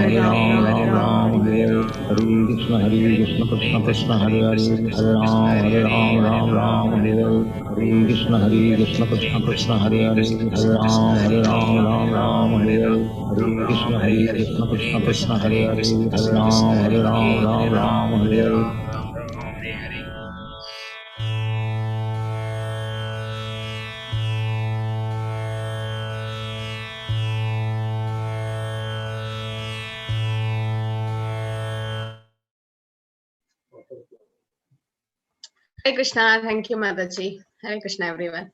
Hare Ram, Ram Ram, Hare Krishna, Krishna Krishna, Hare Hare, Hare Ram, Ram Ram, Hare Krishna, Krishna Hare Krishna, Hare Ram, Ram Ram, Hare Krishna, Krishna Hare Hare, Hare Ram, Ram Ram, Hare. Hare Krishna, thank you, Mataji. Hare Krishna, everyone.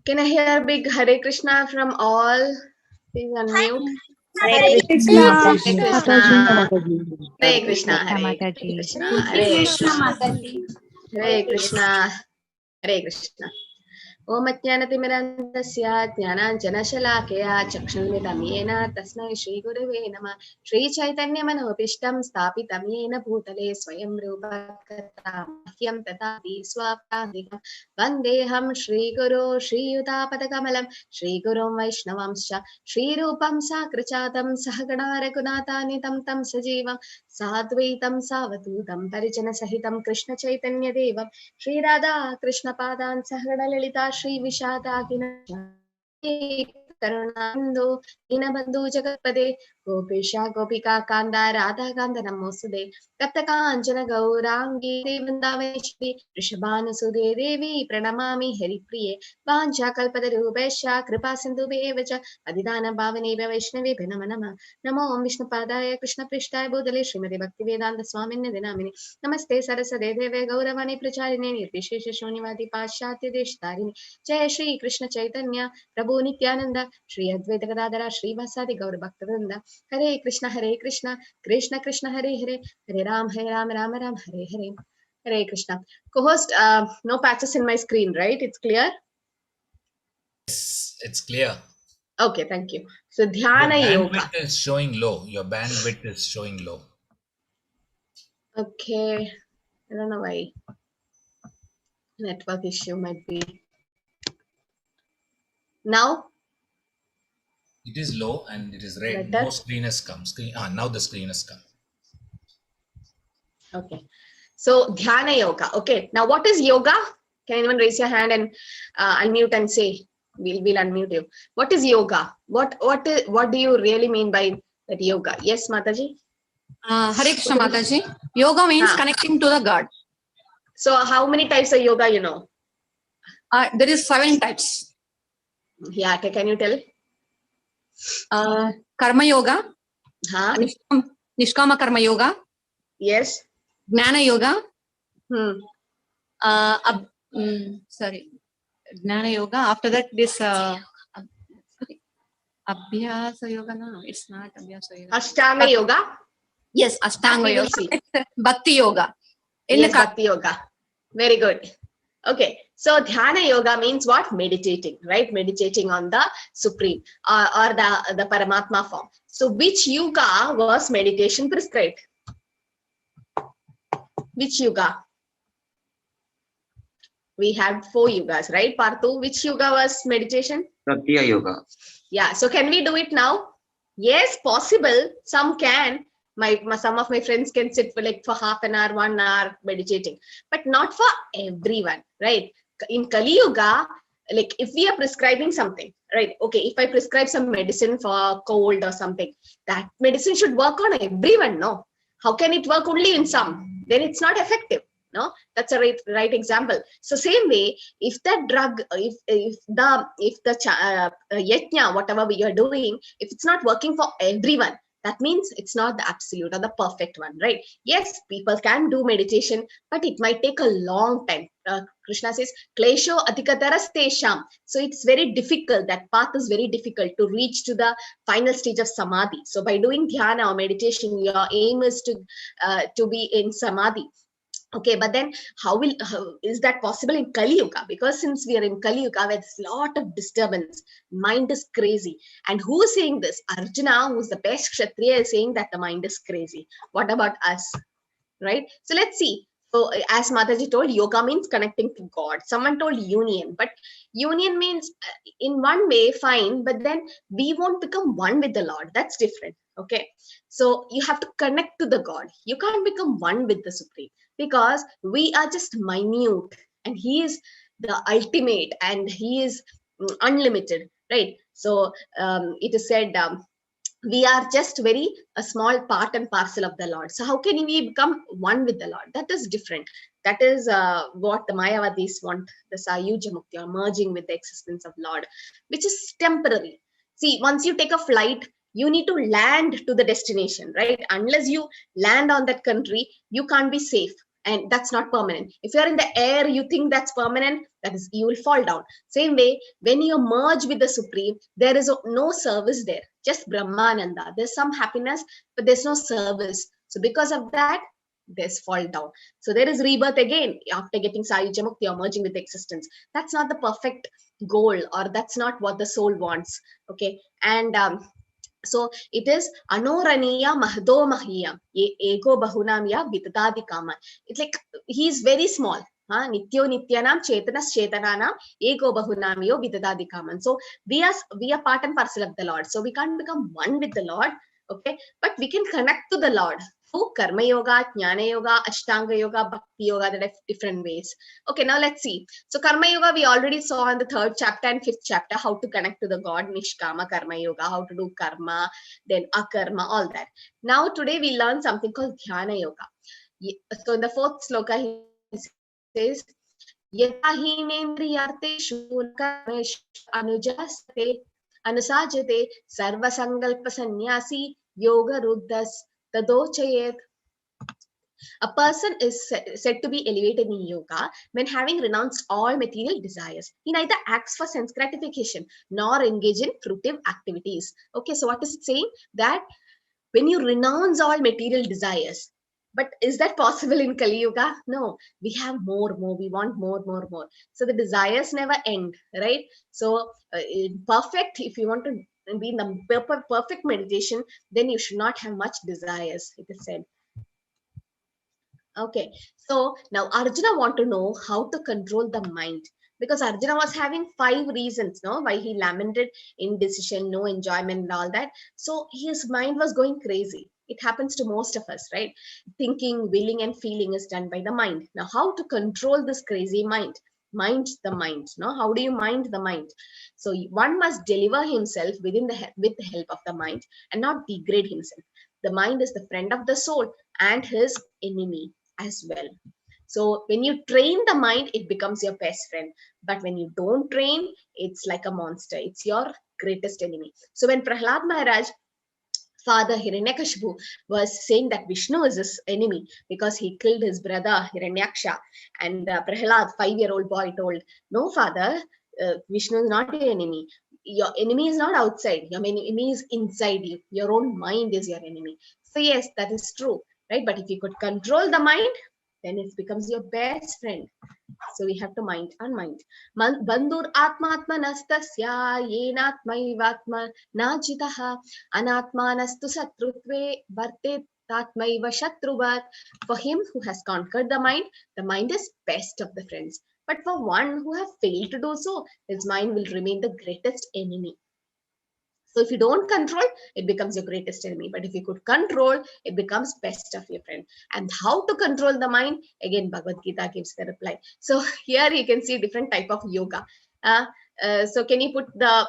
Can I hear big Hare Krishna from all? Please unmute. Hare Krishna. Hare Krishna. Hare Krishna. Hare Hare Krishna. Hare Mataji. Hare Krishna. Hare Krishna. Om Ajnanatimidandasya Jnananjanashalakaya Chakshunmitam Yena Tasmai Shri Gurave Namah Shri Chaitanya Manopishtam Stapitam Yena Bhutale Swayam Rupa Katam Tatati Swapahikam Vandeham Shri Guru Shri Yutapatakamalam Shri Gurum Vaishnavamscha Shri Rupam Sakrachatam Sahagana Raghunatanitam Tam Sajivam Sadvaitam Savadutam Parijana Sahitam Krishna Chaitanya Devam Shri Radha Krishna Padan Sahagana Lalita Shri Vishada Karunando Dinabandhu Jagatpade Gopisha Gopika Kanda Radha Kanda Namosude Kaptaka Anjana Gaurangi Devandaveshri Rishabhana Sude Devi Pranamami Haripriye Vancha Kalpada Rubesha Kripa Sindhu Bevacha Adidana Bhavani Vaishnavi Bhinamanama Namo Om Vishnu Padaya Krishna Prishtaya Bodhale Srimati Bhakti Vedanta Swamini Dinamini Namaste Sarasade Deve Gauravani Pracharine Nirvishesha Shunivadi Pashatya Deshtarini Jai Shri Krishna Chaitanya Prabhu Nityananda Shri Advaita Gadadhara Shri Vasadi Gaur Bhaktivinoda Hare Krishna Krishna Krishna Hare Hare Hare Ram Ram Ram Hare Hare Hare Krishna. Co-host, no patches in my screen, right? It's clear? Yes, it's clear. Okay, thank you. So Dhyana Yoga. Your bandwidth is showing low. Your bandwidth is showing low. Okay, I don't know why. Network issue might be. Now? It is low and it is red. Better? No screen has come. Now the screen has come. Okay. So Dhyana Yoga. Okay. Now what is yoga? Can anyone raise your hand and unmute and say? We'll unmute you. What is yoga? What do you really mean by that yoga? Yes, Mataji? Hare Krishna Mataji. Yoga means connecting to the God. So how many types of yoga you know? There is 7 types. Yeah, okay, can you tell? Karma Yoga. Nishkama Karma Yoga. Yes. Jnana Yoga. Jnana Yoga. After that, this Abhyasa Yoga. No, it's not Abhyasa Yoga. Ashtanga Yoga. Yes, Ashtanga Yoga. Bhakti Yoga. Yes, Bhakti Yoga. Very good. Okay, so Dhyana Yoga means what? Meditating, right? Meditating on the Supreme or the Paramatma form. So which yoga was meditation prescribed? Which yoga? We had 4 yogas, right? Parthu, which yoga was meditation? Bhakti Yoga. Yeah, so can we do it now? Yes, possible. Some can. Some of my friends can sit for half an hour, 1 hour meditating, but not for everyone, right? In Kali Yuga, like if we are prescribing something, right? Okay, if I prescribe some medicine for cold or something, that medicine should work on everyone, no? How can it work only in some? Then it's not effective, no? That's a right example. So same way, if that drug, if the yajna, whatever we are doing, if it's not working for everyone, that means it's not the absolute or the perfect one, right? Yes, people can do meditation, but it might take a long time. Krishna says, Klesho adhikatarastesham. So it's very difficult. That path is very difficult to reach to the final stage of samadhi. So by doing dhyana or meditation, your aim is to be in samadhi. Okay, but then how is that possible in Kali Yuga? Because since we are in Kali Yuga, there's a lot of disturbance. Mind is crazy. And who is saying this? Arjuna, who's the best Kshatriya, is saying that the mind is crazy. What about us? Right? So let's see. So as Mataji told, yoga means connecting to God. Someone told union, but union means in one way, fine, but then we won't become one with the Lord. That's different, Okay, so you have to connect to the God. You can't become one with the Supreme, because we are just minute and he is the ultimate and he is unlimited, right? So it is said, we are just very a small part and parcel of the Lord. So how can we become one with the Lord? That is different. That is what the Mayavadis want, the Sayuja Mukti, or merging with the existence of Lord, which is temporary. See, once you take a flight, you need to land to the destination, right? Unless you land on that country, you can't be safe. And that's not permanent. If you're in the air, you think that's permanent, that is, you will fall down. Same way, when you merge with the Supreme, there is no service there, just Brahmananda. There's some happiness, but there's no service. So because of that, there's fall down. So there is rebirth again after getting Sayuja Mukti or merging with existence. That's not the perfect goal, or that's not what the soul wants. Okay, and so it is anoraniya mahdo mahiyam ego bahunam ya vitadadi kama. It's like he's very small. Nityo nityanam chetanas chetananam ego bahunam yo vitadadi kaman. So we are part and parcel of the Lord. So we can't become one with the Lord. Okay, but we can connect to the Lord through karma yoga, jnana yoga, ashtanga yoga, bhakti yoga. There are different ways. Okay, now let's see. So karma yoga we already saw in the 3rd chapter and 5th chapter, how to connect to the God, nishkama karma yoga, how to do karma, then akarma, all that. Now today we learn something called dhyana yoga. So in the 4th sloka he says, yata hinendriyarteshu anujasate anusajate sarva sankalpa sannyasi yoga ruddhas tadochayet. A person is said to be elevated in yoga when having renounced all material desires. He neither acts for sense gratification nor engage in fruitive activities. Okay, so what is it saying? That when you renounce all material desires, but is that possible in Kali Yuga? No, we have more. We want more. So the desires never end, right? So perfect, if you want to be in the perfect meditation, then you should not have much desires, it is said. Okay, so now Arjuna want to know how to control the mind, because Arjuna was having 5 reasons, no, why he lamented indecision, no enjoyment, and all that. So his mind was going crazy. It happens to most of us, right? Thinking, willing, and feeling is done by the mind. Now, how to control this crazy mind? Mind the mind. No, how do you mind the mind? So one must deliver himself with the help of the mind and not degrade himself. The mind is the friend of the soul and his enemy as well. So when you train the mind, it becomes your best friend. But when you don't train, it's like a monster. It's your greatest enemy. So when Prahlad Maharaj, father Hiranyakashipu, was saying that Vishnu is his enemy because he killed his brother Hiranyaksha, and Prahlad, 5-year-old boy, told, no, father, Vishnu is not your enemy. Your enemy is not outside. Your enemy is inside you. Your own mind is your enemy. So yes, that is true, right? But if you could control the mind, then it becomes your best friend. So we have to mind and mind. Bandhur atma nastasya yenatmaivatma najitaha anatmanastu satrutve varte tatmaiva shatruvat. For him who has conquered the mind is best of the friends. But for one who have failed to do so, his mind will remain the greatest enemy. So if you don't control, it becomes your greatest enemy. But if you could control, it becomes best of your friend. And how to control the mind? Again, Bhagavad Gita gives the reply. So here you can see different type of yoga. So can you put the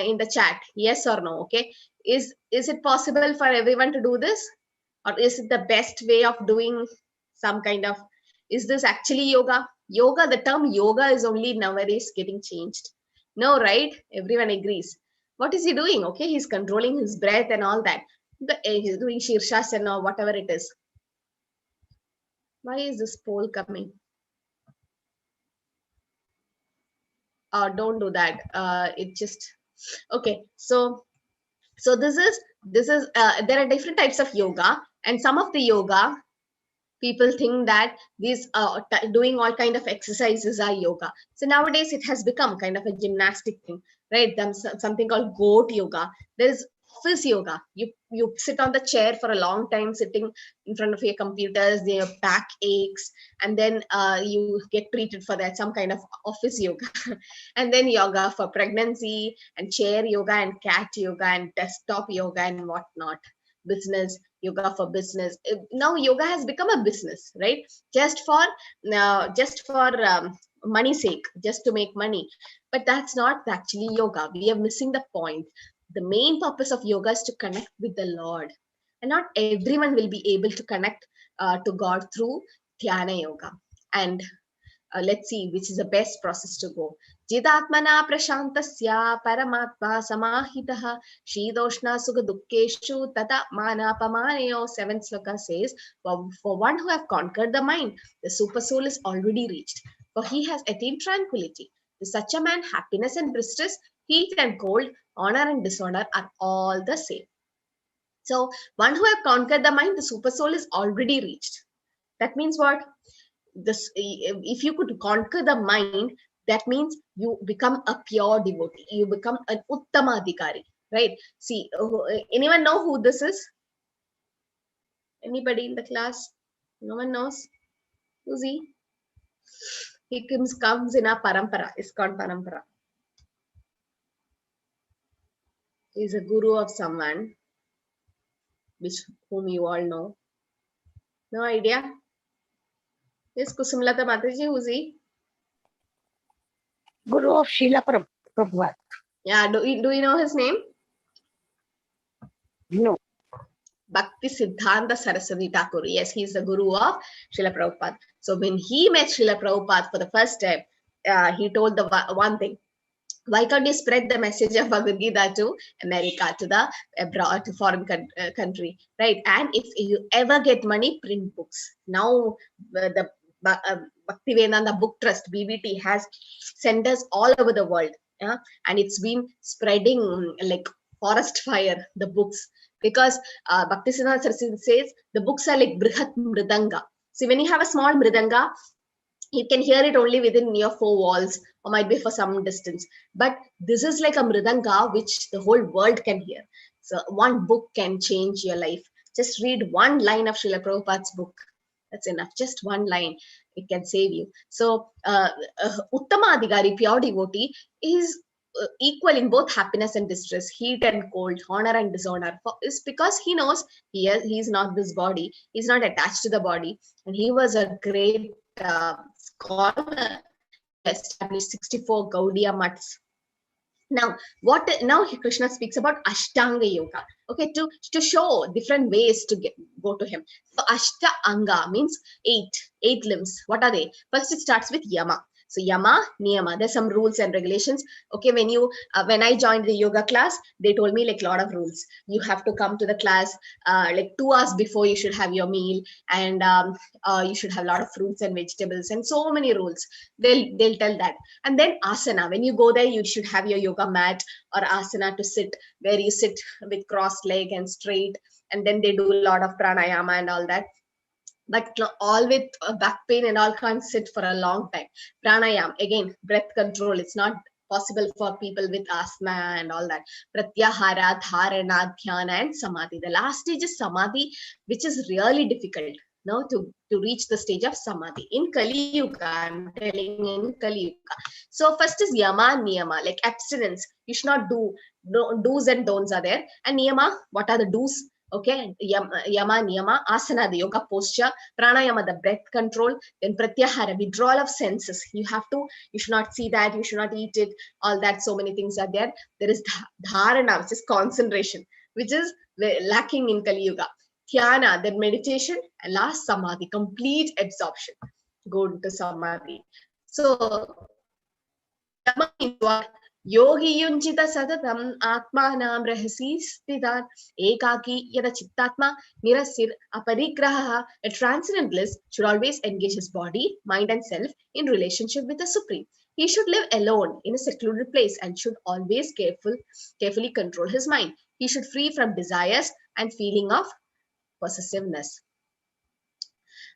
in the chat, yes or no? Okay, is it possible for everyone to do this, or is it the best way of doing some kind of? Is this actually yoga? Yoga, the term yoga is only nowadays getting changed. No, right? Everyone agrees. What is he doing? Okay, he's controlling his breath and all that. He's doing Shirshasana or whatever it is. Why is this poll coming? Don't do that. It just okay. So this is there are different types of yoga, and some of the yoga people think that these doing all kind of exercises are yoga. So nowadays it has become kind of a gymnastic thing, right? There's something called goat yoga. There's office yoga. You sit on the chair for a long time, sitting in front of your computers, your back aches, and then you get treated for that, some kind of office yoga. And then yoga for pregnancy, and chair yoga, and cat yoga, and desktop yoga, and whatnot. Business yoga for business. Now yoga has become a business, right? Just for money's sake, just to make money. But that's not actually yoga. We are missing the point. The main purpose of yoga is to connect with the Lord, and not everyone will be able to connect to God through dhyana yoga. And let's see which is the best process to go. Jidatmana prashantasya paramatma samahitah shidoshna sukha dukkeshu tata manapamaneyo. 7th sloka says, for one who have conquered the mind, the super soul is already reached, for he has attained tranquility. To such a man, happiness and distress, heat and cold, honor and dishonor are all the same. So one who have conquered the mind, the super soul is already reached. That means what? If you could conquer the mind, that means you become a pure devotee, you become an uttamadhikari, right? See, anyone know who this is? Anybody in the class? No one knows? Who's he? He comes in a parampara, ISKCON parampara. He's a guru of someone, whom you all know. No idea? Yes, Kusumlata Mataji, who's he? Guru of Srila Prabhupada. Yeah, do you know his name? No. Bhakti Siddhanta Saraswati Thakur. Yes, he's the guru of Srila Prabhupada. So when he met Srila Prabhupada for the first time, he told the one thing: why can't you spread the message of Bhagavad Gita to America, to the abroad, to foreign country, right? And if you ever get money, print books. Now the Bhaktivedanta Book Trust, BBT, has centers all over the world, and it's been spreading like forest fire, the books, because Bhakti Siddhanta Saraswati says the books are like Brihat Mridanga. See, when you have a small Mridanga, you can hear it only within your 4 walls, or might be for some distance. But this is like a Mridanga which the whole world can hear. So one book can change your life. Just read one line of Srila Prabhupada's book. That's enough. Just one line. It can save you. So Uttama Adhikari, pure devotee, is equal in both happiness and distress, heat and cold, honor and dishonor. Is because he knows he is not this body. He's not attached to the body. And he was a great scholar. He established 64 Gaudiya Mats. Now Krishna speaks about Ashtanga Yoga. Okay, to show different ways to go to him. So Ashtanga means 8 limbs. What are they? First, it starts with Yama. So Yama, Niyama, there's some rules and regulations. Okay, when I joined the yoga class, they told me like a lot of rules. You have to come to the class like 2 hours before you should have your meal, and you should have a lot of fruits and vegetables, and so many rules. They'll tell that. And then asana. When you go there, you should have your yoga mat or asana to sit, where you sit with crossed leg and straight. And then they do a lot of pranayama and all that. But all with back pain and all can't sit for a long time. Pranayam, again, breath control. It's not possible for people with asthma and all that. Pratyahara, dharana, dhyana, and samadhi. The last stage is samadhi, which is really difficult to reach the stage of samadhi. In Kali Yuga, I'm telling in Kali Yuga. So first is yama, niyama, like abstinence. You should not do. Do's and don'ts are there. And niyama, what are the do's? Okay, yama, niyama, asana, the yoga posture, pranayama, the breath control, then pratyahara, withdrawal of senses. You should not see that, you should not eat it, all that, so many things are there. There is dharana, which is concentration, which is lacking in Kali Yuga. Dhyana, then meditation, and last samadhi, complete absorption. Go to samadhi. So, yama means what? Yogi yunjita sadatam atmanam rahasi sthitat ekaki yada chittatma nirasir aparigraha. A transcendent bliss should always engage his body, mind, and self in relationship with the Supreme. He should live alone in a secluded place and should always carefully control his mind. He should free from desires and feeling of possessiveness.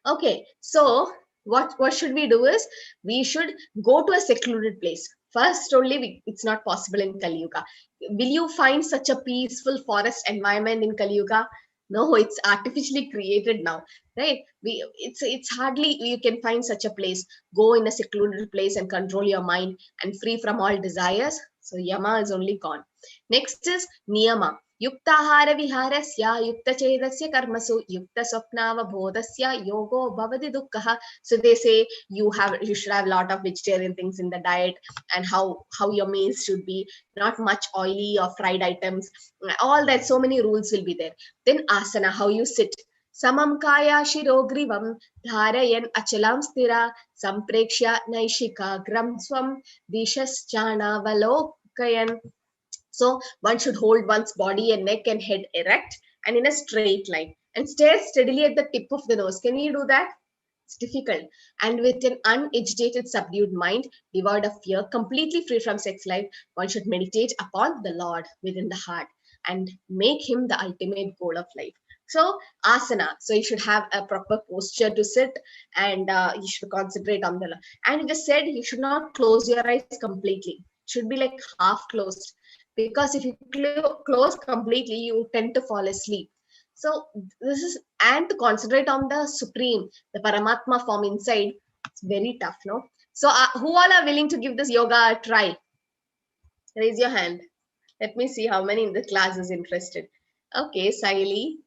Okay, so what should we do is we should go to a secluded place. First, only it's not possible in Kali Yuga. Will you find such a peaceful forest environment in Kali Yuga? No, it's artificially created now, right? It's hardly you can find such a place. Go in a secluded place and control your mind and free from all desires. So Yama is only gone. Next is Niyama. Yuktahara viharasya yukta chedasya karmasu yukta swapnava bodhasya yogo bhavati dukkha. So they say you should have a lot of vegetarian things in the diet, and how your meals should be, not much oily or fried items, all that. So many rules will be there. Then asana, how you sit. Samam kaya shirogrivam dharayan achalam stira samprekshya naishika gram swam dishaschana valokayan. So one should hold one's body and neck and head erect and in a straight line and stare steadily at the tip of the nose. Can you do that? It's difficult. And with an unagitated, subdued mind, devoid of fear, completely free from sex life, one should meditate upon the Lord within the heart and make him the ultimate goal of life. So asana. So you should have a proper posture to sit, and you should concentrate on the Lord. And it is said you should not close your eyes completely. It should be like half closed, because if you close completely, you tend to fall asleep. So this is, and to concentrate on the supreme, the Paramatma form inside, it's very tough, no? So who all are willing to give this yoga a try? Raise your hand. Let me see how many in the class is interested. Okay, Saili,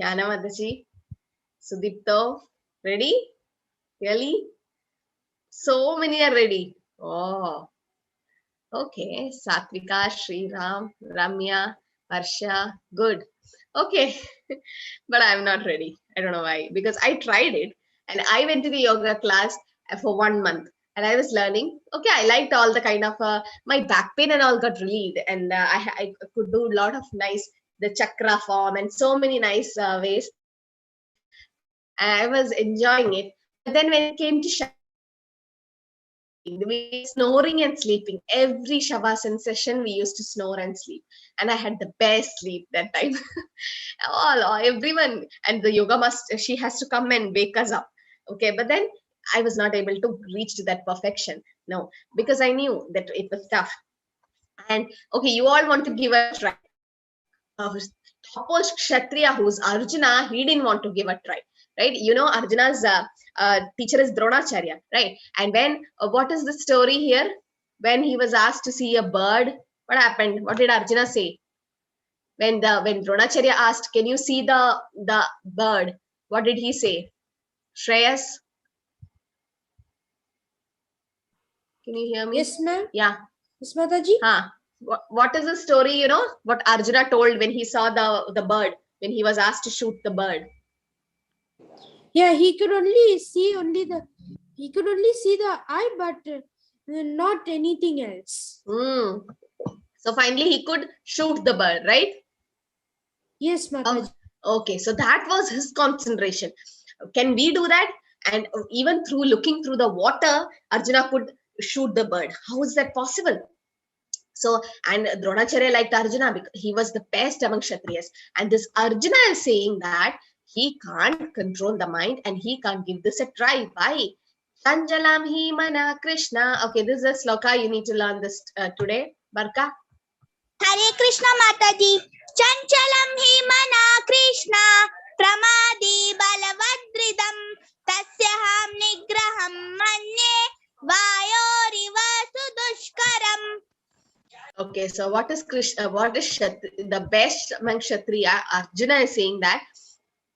Yana Mataji, Sudipto, ready? Really? So many are ready. Oh, okay. Satvika, Sriram, Ramya, Varsha, good. Okay, but I'm not ready. I don't know why, because I tried it and I went to the yoga class for 1 month and I was learning. Okay, I liked all the kind of my back pain and all got relieved, and I could do a lot of nice the chakra form and so many nice ways. I was enjoying it. But then when it came to we snoring and sleeping, every shavasana session we used to snore and sleep, and I had the best sleep that time. Everyone, and the yoga she has to come and wake us up. Okay, but then I was not able to reach to that perfection. No, because I knew that it was tough. And okay, you all want to give a try. Topmost Kshatriya, who's Arjuna, he didn't want to give a try, right? You know, Arjuna's teacher is Dronacharya, right? And when, what is the story here? When he was asked to see a bird, what happened? What did Arjuna say? When Dronacharya asked, can you see the bird? What did he say? Shreyas? Can you hear me? Yes, ma'am. Yeah. Yes, Mataji. What is the story, you know, what Arjuna told when he saw the bird, when he was asked to shoot the bird? Yeah, he could only see the eye, but not anything else. So finally he could shoot the bird, right? Yes, Mataji. Okay, so that was his concentration. Can we do that? And even through looking through the water, Arjuna could shoot the bird. How is that possible? So, and Dronacharya liked Arjuna because he was the best among Kshatriyas. And this Arjuna is saying that he can't control the mind and he can't give this a try. Why? Chanjalam hi mana Krishna. Okay, this is a sloka. You need to learn this today. Barka. Hare Krishna Mataji. Chanchalam hi mana Krishna. Pramadi balavadridam. Tasyaham nigraham manye. Vayoriva sudushkaram. Okay, so what is Krishna? What is the best among Kshatriya? Arjuna is saying that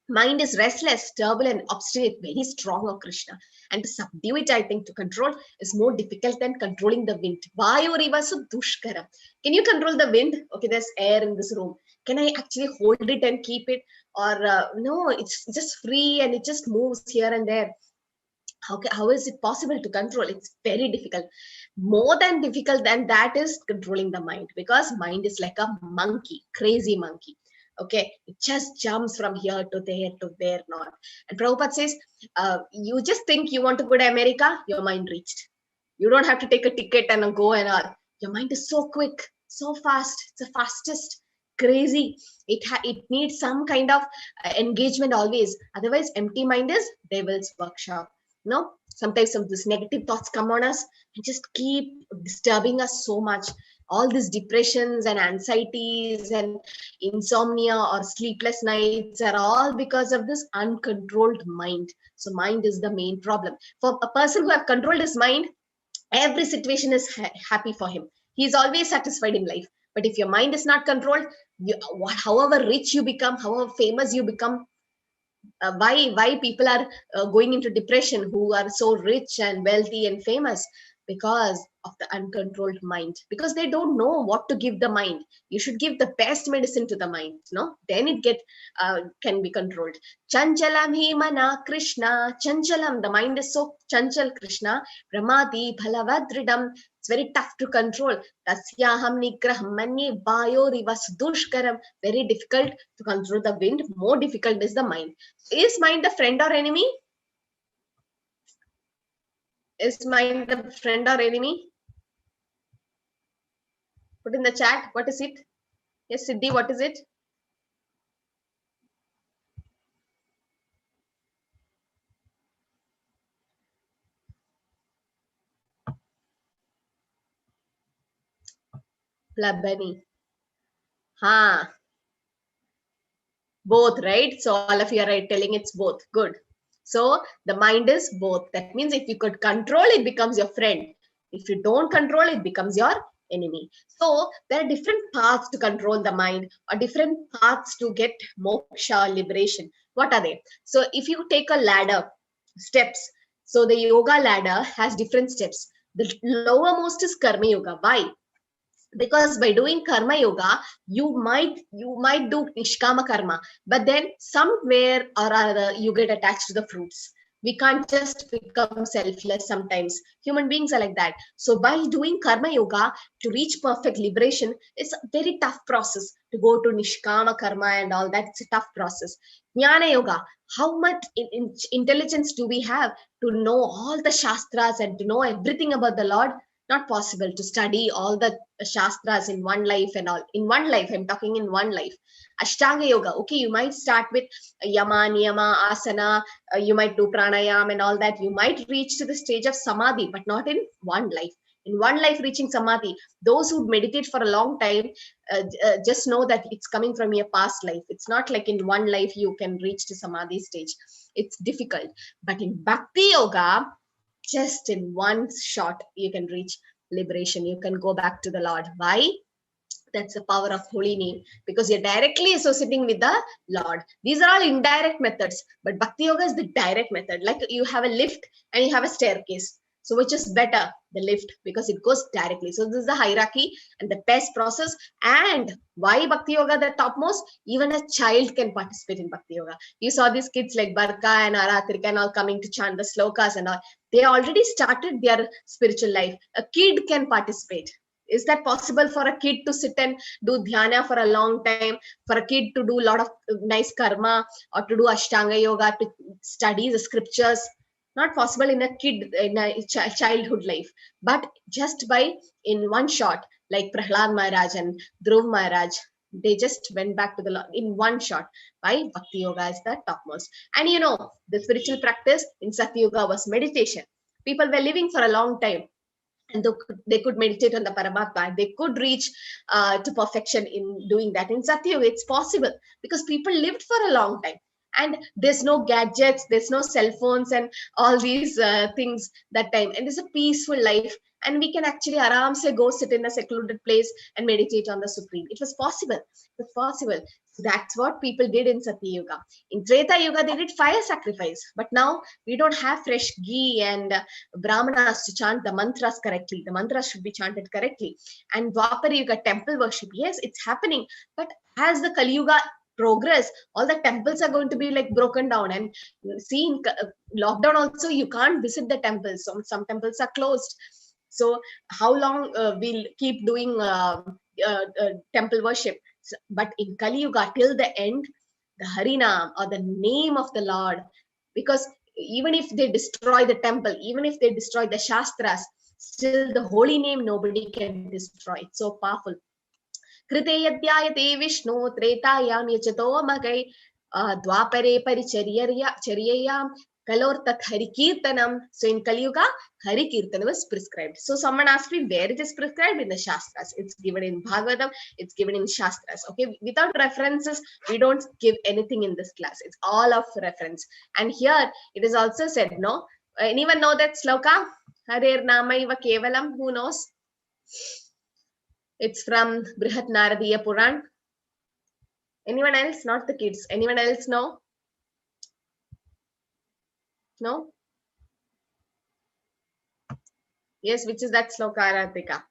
mind is restless, turbulent, obstinate, very strong of Krishna. And to subdue it, I think, to control is more difficult than controlling the wind. Vayoriva sudushkaram. Can you control the wind? Okay, there's air in this room. Can I actually hold it and keep it? Or no, it's just free and it just moves here and there. How is it possible to control? It's very difficult. More than difficult than that is controlling the mind, because mind is like a monkey, crazy monkey. Okay, it just jumps from here to there, not. And Prabhupada says, you just think you want to go to America, your mind reached. You don't have to take a ticket and go and all. Your mind is so quick, so fast. It's the fastest, crazy. It needs some kind of engagement always. Otherwise, empty mind is devil's workshop. No, sometimes some these negative thoughts come on us and just keep disturbing us so much. All these depressions and anxieties and insomnia or sleepless nights are all because of this uncontrolled mind. So mind is the main problem. For a person who have controlled his mind, every situation is happy for him. He is always satisfied in life. But if your mind is not controlled, however rich you become, however famous you become, why people are going into depression who are so rich and wealthy and famous? Because of the uncontrolled mind, because they don't know what to give the mind. You should give the best medicine to the mind, no, then it can be controlled. Chanchalam hi mana Krishna. Chanchalam, the mind is so chanchal, Krishna. Pramadi bhalavadridam, it's very tough to control. Tasyaham nigraham manye vayoriva dushkaram, very difficult to control the wind. More difficult is the mind. Is mind a friend or enemy? Is mind a friend or enemy? Put in the chat. What is it? Yes, Siddhi, what is it? Labani. Ha. Both, right? So all of you are right, telling it's both. Good. So the mind is both. That means if you could control, it becomes your friend. If you don't control, it becomes your enemy. So there are different paths to control the mind, or different paths to get moksha, liberation. What are they? So if you take a ladder, steps. So the yoga ladder has different steps. The lowermost is karma yoga. Why? Because by doing karma yoga, you might do nishkama karma, but then somewhere or other you get attached to the fruits. We can't just become selfless sometimes. Human beings are like that. So by doing karma yoga to reach perfect liberation, it's a very tough process to go to nishkama karma and all that. It's a tough process. Jnana yoga, how much intelligence do we have to know all the shastras and to know everything about the Lord? Not possible to study all the shastras in one life and all. In one life, I'm talking in one life. Ashtanga yoga, okay, you might start with yama, niyama, asana, you might do pranayam and all that. You might reach to the stage of samadhi, but not in one life. In one life reaching samadhi, those who meditate for a long time just know that it's coming from your past life. It's not like in one life you can reach to samadhi stage. It's difficult. But in bhakti yoga, just in one shot, you can reach liberation. You can go back to the Lord. Why? That's the power of holy name, because you're directly associating with the Lord. These are all indirect methods, but bhakti yoga is the direct method. Like you have a lift and you have a staircase. So which is better? The lift, because it goes directly. So this is the hierarchy and the best process. And why bhakti yoga the topmost? Even a child can participate in bhakti yoga. You saw these kids like Barka and Aratrika and all coming to chant the slokas and all. They already started their spiritual life. A kid can participate. Is that possible for a kid to sit and do dhyana for a long time? For a kid to do a lot of nice karma, or to do ashtanga yoga, to study the scriptures? Not possible in a kid, in a childhood life. But just by in one shot, like Prahlad Maharaj and Dhruv Maharaj, they just went back to the Lord in one shot. Why? Bhakti yoga is the topmost. And you know, the spiritual practice in Satya Yoga was meditation. People were living for a long time, and they could meditate on the Paramatma. They could reach to perfection in doing that. In Satya Yoga, it's possible because people lived for a long time. And there's no gadgets, there's no cell phones and all these things that time. And it's a peaceful life. And we can actually aram se go sit in a secluded place and meditate on the Supreme. It was possible. It was possible. So that's what people did in Satya Yoga. In Treta Yoga, they did fire sacrifice. But now we don't have fresh ghee and brahmanas to chant the mantras correctly. The mantras should be chanted correctly. And Dwapara Yoga, temple worship, yes, it's happening. But as the Kali Yuga progress, all the temples are going to be like broken down. And see, in lockdown also, you can't visit the temples. So some temples are closed. So how long we'll keep doing temple worship? So, but in Kali Yuga, till the end, the Harinam, or the name of the Lord, because even if they destroy the temple, even if they destroy the Shastras, still the holy name nobody can destroy. It's so powerful. Krite yadhyayate Vishnu tretayam yachato magai dwapare paricharyayam Kalor tat Hari Kirtanam. So in Kali Yuga, Hari Kirtanam is prescribed. So someone asked me where it is prescribed. In the Shastras. It's given in Bhagavatam, it's given in Shastras. Okay, without references, we don't give anything in this class. It's all of reference. And here it is also said, no? Anyone know that sloka? Hare Namaiva Kevalam. Who knows? It's from Brihat Naradiya Puran. Anyone else? Not the kids. Anyone else know? No? Yes, which is that sloka, Radhika?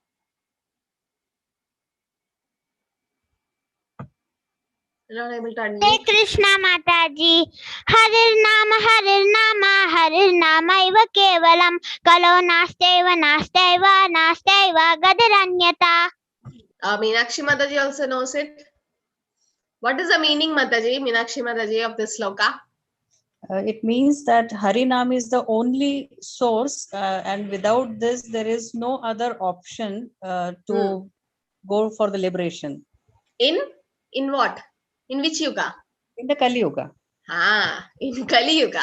Not able to Hare unmute. Krishna Mataji. Hare Nama Iva Kevalam. Kalo Nasteva Gadaranyata. Meenakshi Mataji also knows it. What is the meaning, Mataji, Meenakshi Mataji, of this sloka? It means that Harinam is the only source, and without this, there is no other option to go for the liberation. In what? In which yuga? In the Kali Yuga. In Kali Yuga.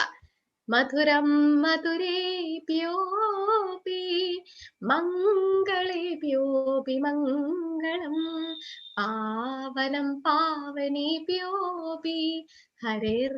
Madhuram madhure pyopi mangale pyopi mangalam pavanam pavane pyopi harer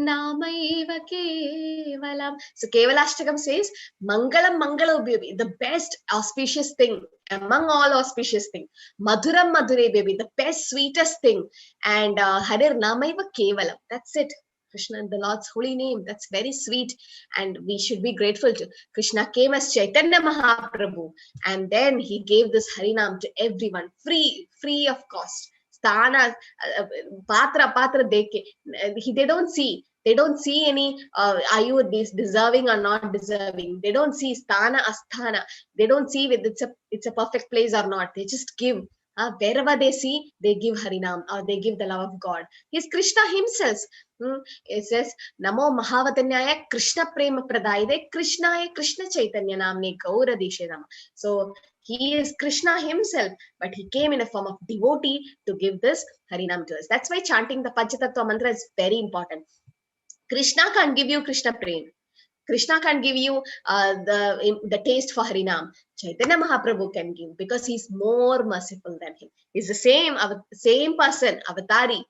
namaiva kevalam. So Kevalashtakam says mangalam mangalam pyopi, the best auspicious thing among all auspicious thing. Madhuram madhure baby, the best sweetest thing. And harer namaiva kevalam. That's it. Krishna, the Lord's holy name, that's very sweet, and we should be grateful to. Krishna came as Chaitanya Mahaprabhu, and then he gave this Harinam to everyone, free of cost. Sthana, patra deke. They don't see any, are you deserving or not deserving. They don't see sthana, asthana. They don't see whether it's a perfect place or not. They just give. Wherever they see, they give Harinam, or they give the love of God. He's Krishna himself. It says, Namo Mahavatanyaya Krishna Prema Pradayade Krishnaya Krishna Chaitanya Namne Gaura Deshe Nama. So he is Krishna himself, but he came in a form of devotee to give this Harinam to us. That's why chanting the panca-tattva mantra is very important. Krishna can't give you Krishna Prema. Krishna can't give you the taste for Harinam. Chaitanya Mahaprabhu can give, because he's more merciful than him. He's the same person, avatari,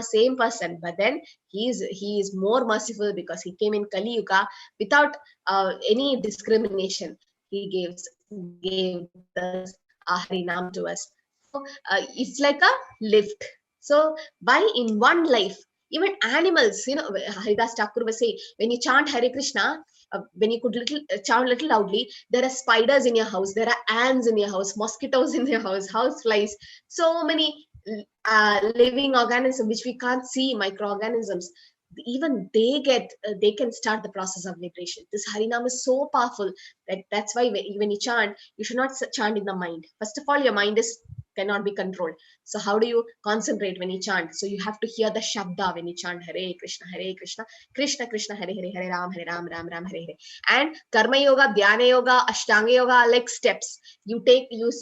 same person, but then he is more merciful because he came in Kali Yuga without any discrimination. He gave the Harinam to us. So it's like a lift. So by in one life, even animals, Haridas Thakur was saying, when you chant Hare Krishna, when you could chant little loudly, there are spiders in your house, there are ants in your house, mosquitoes in your house, house flies, so many living organisms which we can't see, microorganisms. Even they can start the process of liberation. This Harinam is so powerful that's why when you chant, you should not chant in the mind. First of all, your mind cannot be controlled. So how do you concentrate when you chant? So you have to hear the shabda when you chant Hare Krishna, Krishna Krishna, Hare Hare, Hare Ram, Ram Ram, Hare Hare. And Karma Yoga, Dhyana Yoga, Ashtanga Yoga are like steps. You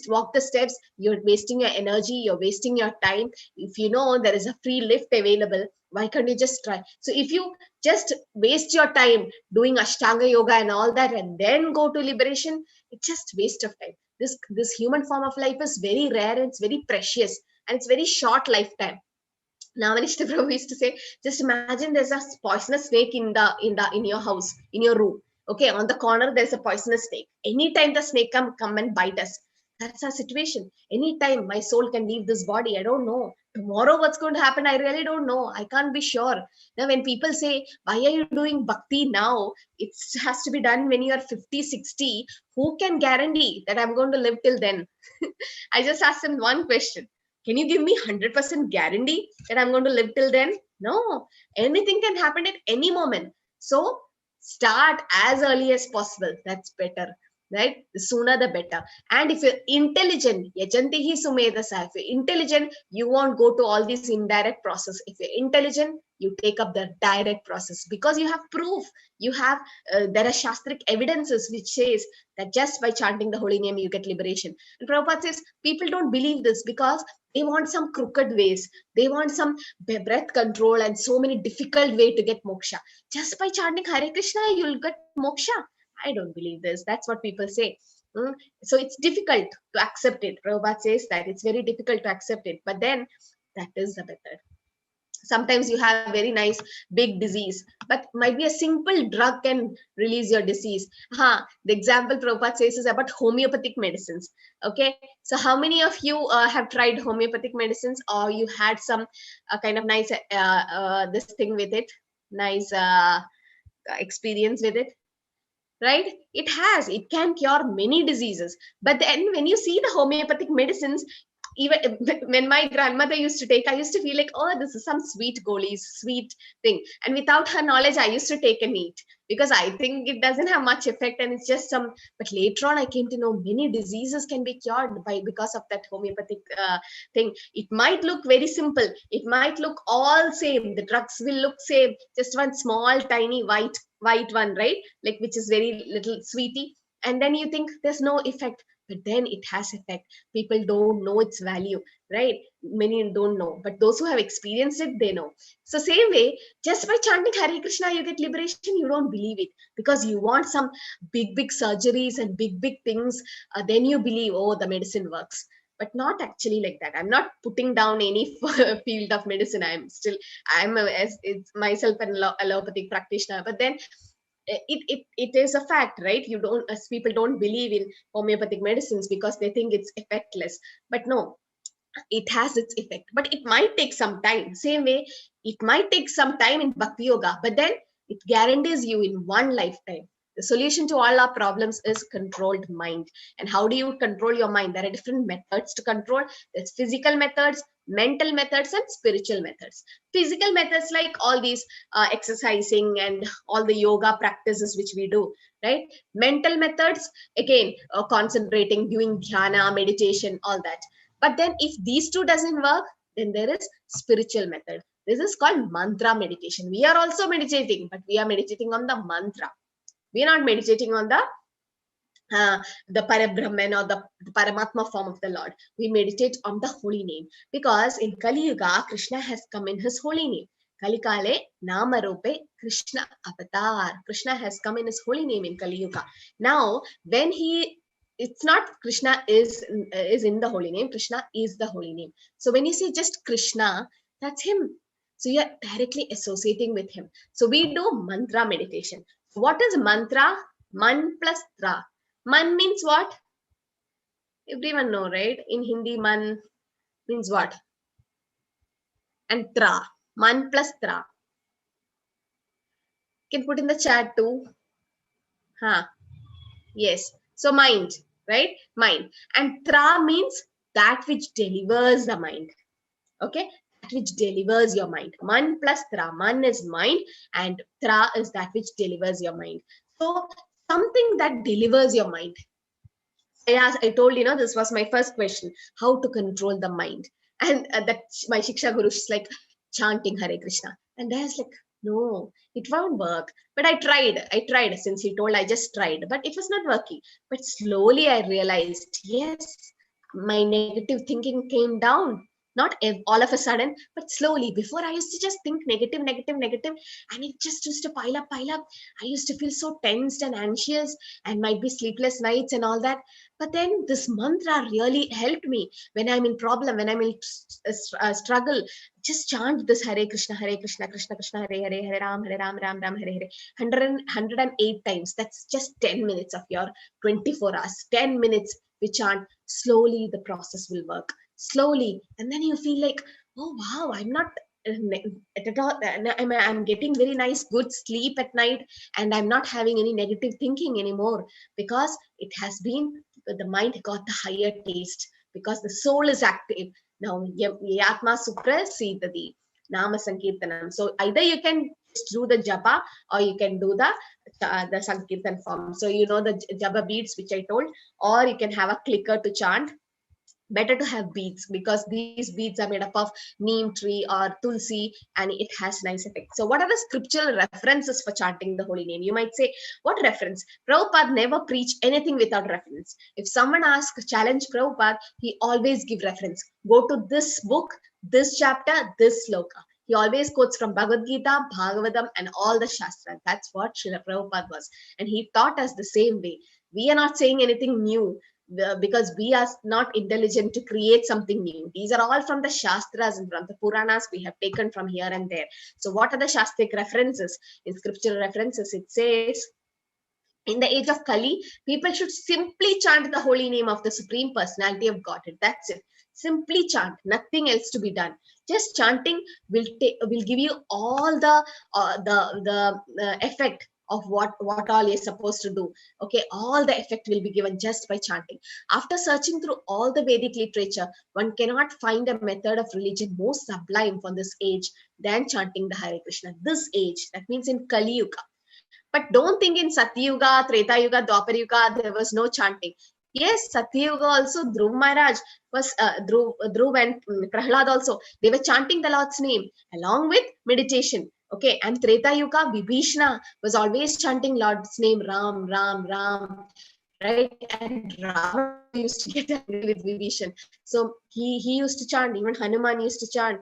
walk the steps, you're wasting your energy, you're wasting your time. If you know there is a free lift available, why can't you just try? So if you just waste your time doing Ashtanga Yoga and all that and then go to liberation, it's just waste of time. This human form of life is very rare and it's very precious and it's very short lifetime. Now, Manishta Prabhu used to say, just imagine there's a poisonous snake in your house, in your room. Okay, on the corner there's a poisonous snake. Anytime the snake come and bite us. That's our situation. Anytime my soul can leave this body, I don't know. Tomorrow what's going to happen, I really don't know. I can't be sure. Now, when people say, why are you doing bhakti now? It has to be done when you are 50, 60. Who can guarantee that I'm going to live till then? I just asked them one question. Can you give me 100% guarantee that I'm going to live till then? No. Anything can happen at any moment. So start as early as possible. That's better. right? The sooner the better. And if you're intelligent, yajantihi sumedasa, if you're intelligent, you won't go to all these indirect process. If you're intelligent, you take up the direct process because you have proof. You have there are shastric evidences which says that just by chanting the holy name you get liberation. And Prabhupada says people don't believe this because they want some crooked ways. They want some breath control and so many difficult way to get moksha. Just by chanting Hare Krishna, you'll get moksha. I don't believe this. That's what people say. So it's difficult to accept it. Prabhupada says that it's very difficult to accept it. But then that is the method. Sometimes you have very nice big disease, but might be a simple drug can release your disease. The example Prabhupada says is about homeopathic medicines. Okay, so how many of you have tried homeopathic medicines, or you had some kind of nice this thing with it, nice experience with it? Right? It can cure many diseases. But then when you see the homeopathic medicines, even when my grandmother used to take, I used to feel like, oh, this is some sweet goalies, sweet thing. And without her knowledge, I used to take and eat because I think it doesn't have much effect and it's just some. But later on, I came to know many diseases can be cured because of that homeopathic thing. It might look very simple. It might look all same. The drugs will look same. Just one small, tiny white one, right? Like which is very little sweetie. And then you think there's no effect. But then it has effect. People don't know its value, right? Many don't know, but those who have experienced it, they know. So same way, just by chanting Hare Krishna, you get liberation. You don't believe it because you want some big surgeries and big things. Then you believe, oh, the medicine works. But not actually like that. I'm not putting down any field of medicine. I'm myself an allopathic practitioner. But then it is a fact, right? You don't, as people don't believe in homeopathic medicines because they think it's effectless. But no, it has its effect. But it might take some time. Same way, it might take some time in Bhakti Yoga, but then it guarantees you in one lifetime. The solution to all our problems is controlled mind. And how do you control your mind? There are different methods to control. There's physical methods, mental methods, and spiritual methods. Physical methods like all these exercising and all the yoga practices which we do, right? Mental methods, again, concentrating, doing dhyana, meditation, all that. But then if these two doesn't work, then there is spiritual method. This is called mantra meditation. We are also meditating, but we are meditating on the mantra. We are not meditating on the Parabrahman or the Paramatma form of the Lord. We meditate on the holy name because in Kali Yuga, Krishna has come in his holy name. Kalikale Namarope Krishna Avatar. Krishna has come in his holy name in Kali Yuga. Now, when it's not Krishna is in the holy name. Krishna is the holy name. So when you say just Krishna, that's him. So you are directly associating with him. So we do mantra meditation. What is mantra? Man plus tra. Man means what? Everyone know, right? In Hindi, man means what? And tra. Man plus tra. You can put in the chat too. Yes. So mind, right? Mind. And tra means that which delivers the mind. Okay? That which delivers your mind. Man plus tra. Man is mind and tra is that which delivers your mind. So something that delivers your mind. I told this was my first question, how to control the mind. And that my Shiksha Guru is like chanting Hare Krishna. And I was like, no, it won't work. But I tried since he told, I just tried, but it was not working. But slowly I realized, yes, my negative thinking came down. Not all of a sudden, but slowly. Before I used to just think negative, and it just used to pile up. I used to feel so tensed and anxious and might be sleepless nights and all that. But then this mantra really helped me when I'm in problem, when I'm in struggle. Just chant this Hare Krishna, Krishna Krishna, Hare Hare, Hare Ram, Ram Ram, Hare Hare. 108 times. That's just 10 minutes of your 24 hours. 10 minutes we chant. Slowly the process will work. Slowly, and then you feel like, oh wow, I'm not at all, I'm getting very nice good sleep at night, and I'm not having any negative thinking anymore because it has been, the mind got the higher taste because the soul is active now. Yatma suprasidati nama sankirtanam. So either you can do the japa, or you can do the sankirtan form. So you know the japa beads which I told, or you can have a clicker to chant. Better to have beads, because these beads are made up of neem tree or tulsi, and it has nice effect. So what are the scriptural references for chanting the holy name? You might say, what reference? Prabhupada never preached anything without reference. If someone asks, challenge Prabhupada, he always give reference. Go to this book, this chapter, this sloka. He always quotes from Bhagavad Gita, Bhagavatam, and all the Shastras. That's what Srila Prabhupada was. And he taught us the same way. We are not saying anything new, because we are not intelligent to create something new. These are all from the Shastras and from the Puranas we have taken from here and there. So what are the Shastric references? In scriptural references, it says, in the age of Kali, people should simply chant the holy name of the Supreme Personality of Godhead. That's it. Simply chant, nothing else to be done. Just chanting will give you all the effect of what all you're supposed to do. Okay, all the effect will be given just by chanting. After searching through all the Vedic literature, one cannot find a method of religion more sublime for this age than chanting the Hare Krishna. This age, that means in Kali Yuga. But don't think in Satyuga, Treta Yuga, Dwapar Yuga, there was no chanting. Yes, Satyuga also, Dhruv Maharaj was, Dhruv and Prahlad also, they were chanting the Lord's name along with meditation. Okay, and Treta Yuga, Vibhishna was always chanting Lord's name, Ram, Ram, Ram, right? And Rama used to get angry with Vibhishan. So he used to chant, even Hanuman used to chant.